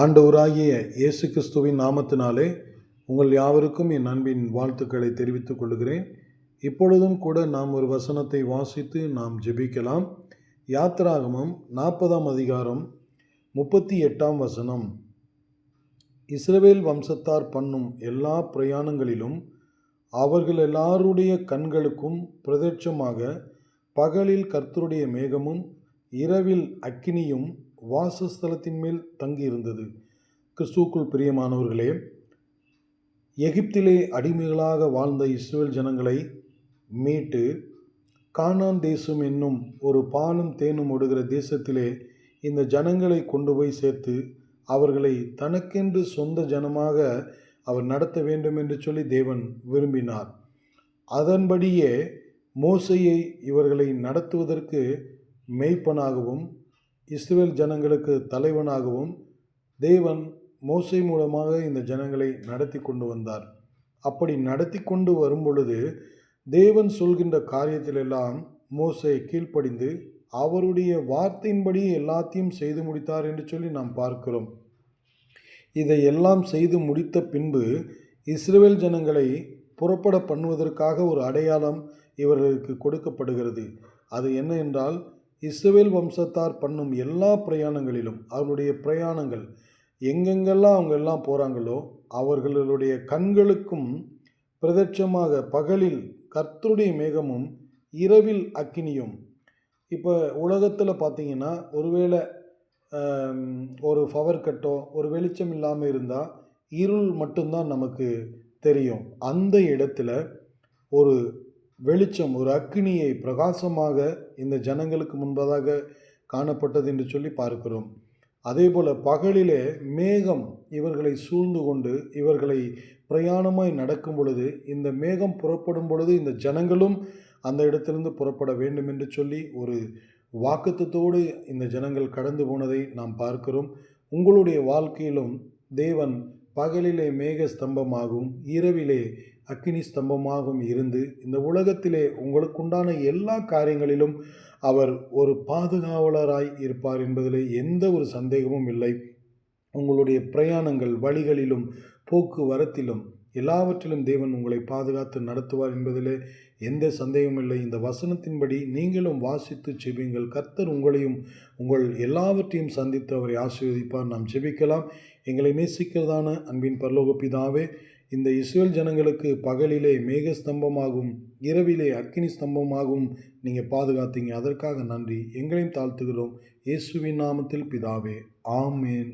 ஆண்டவராகிய இயேசு கிறிஸ்துவின் நாமத்தினாலே உங்கள் யாவருக்கும் என் அன்பின் வாழ்த்துக்களை தெரிவித்துக் கொள்கிறேன். இப்பொழுதும் கூட நாம் ஒரு வசனத்தை வாசித்து நாம் ஜெபிக்கலாம். யாத்திராகமம் 40ஆம் அதிகாரம் 38ஆம் வசனம். இஸ்ரவேல் வம்சத்தார் பண்ணும் எல்லா பிரயாணங்களிலும் அவர்கள் எல்லாருடைய கண்களுக்கும் பிரத்யட்சமாக பகலில் கர்த்தருடைய மேகமும் இரவில் அக்கினியும் வாசஸ்தலத்தின் மேல் தங்கியிருந்தது. கிறிஸ்துவுக்குள் பிரியமானவர்களே, எகிப்திலே அடிமைகளாக வாழ்ந்த இஸ்ரவேல் ஜனங்களை மீட்டு கானான் தேசம் என்னும் ஒரு பாலும் தேனும் ஓடுகிற தேசத்திலே இந்த ஜனங்களை கொண்டு போய் சேர்த்து அவர்களை தனக்கென்று சொந்த ஜனமாக அவர் நடத்த வேண்டும் என்று சொல்லி தேவன் விரும்பினார். அதன்படியே மோசேயை இவர்களை நடத்துவதற்கு மேய்ப்பனாகவும் இஸ்ரவேல் ஜனங்களுக்கு தலைவனாகவும் தேவன் மோசே மூலமாக இந்த ஜனங்களை நடத்தி கொண்டு வந்தார். அப்படி நடத்தி கொண்டு வரும் பொழுது தேவன் சொல்கின்ற காரியத்திலெல்லாம் மோசே கீழ்ப்படிந்து அவருடைய வார்த்தையின்படி எல்லாத்தையும் செய்து முடித்தார் என்று சொல்லி நாம் பார்க்கிறோம். இதையெல்லாம் செய்து முடித்த பின்பு இஸ்ரவேல் ஜனங்களை புறப்பட பண்ணுவதற்காக ஒரு அடையாளம் இவர்களுக்கு கொடுக்கப்படுகிறது. அது என்ன என்றால், இஸ்ரவேல் வம்சத்தார் பண்ணும் எல்லா பிரயாணங்களிலும் அவர்களுடைய பிரயாணங்கள் எங்கெங்கெல்லாம் அவங்க எல்லாம் போகிறாங்களோ அவர்களுடைய கண்களுக்கும் பிரத்யட்சமாக பகலில் கர்த்தருடைய மேகமும் இரவில் அக்கினியும். இப்போ உலகத்தில் பார்த்திங்கன்னா ஒருவேளை ஒரு பவர் கட்டோ ஒரு வெளிச்சம் இல்லாமல் இருந்தால் இருள் மட்டும்தான் நமக்கு தெரியும். அந்த இடத்துல ஒரு வெளிச்சம், ஒரு அக்கினியை பிரகாசமாக இந்த ஜனங்களுக்கு முன்பதாக காணப்பட்டது என்று சொல்லி பார்க்கிறோம். அதே போல் பகலிலே மேகம் இவர்களை சூழ்ந்து கொண்டு இவர்களை பிரயாணமாய் நடக்கும் பொழுது இந்த மேகம் புறப்படும் பொழுது இந்த ஜனங்களும் அந்த இடத்திலிருந்து புறப்பட வேண்டும் என்று சொல்லி ஒரு வாக்குத்தத்தோடு இந்த ஜனங்கள் கடந்து போனதை நாம் பார்க்கிறோம். உங்களுடைய வாழ்க்கையிலும் தேவன் பகலிலே மேக ஸ்தம்பமாகவும் இரவிலே அக்கினி ஸ்தம்பமாகவும் இருந்து இந்த உலகத்திலே உங்களுக்குண்டான எல்லா காரியங்களிலும் அவர் ஒரு பாதுகாவலராய் இருப்பார் என்பதிலே எந்த ஒரு சந்தேகமும் இல்லை. உங்களுடைய பிரயாணங்கள் வழிகளிலும் போக்குவரத்திலும் எல்லாவற்றிலும் தேவன் உங்களை பாதுகாத்து நடத்துவார் என்பதிலே எந்த சந்தேகமும் இல்லை. இந்த வசனத்தின்படி நீங்களும் வாசித்து செபியுங்கள். கர்த்தர் உங்களையும் உங்கள் எல்லாவற்றையும் சந்தித்து அவரை ஆசீர்வதிப்பார். நாம் செபிக்கலாம். எங்களை நேசிக்கிறதான அன்பின் பரலோக பிதாவே, இந்த இஸ்ரவேல் ஜனங்களுக்கு பகலிலே மேக ஸ்தம்பமாகவும் இரவிலே அக்கினி ஸ்தம்பமாகவும் நீங்கள் பாதுகாத்தீங்க. அதற்காக நன்றி. எங்களையும் தாழ்த்துகிறோம். இயேசுவின் நாமத்தில் பிதாவே, ஆமேன்.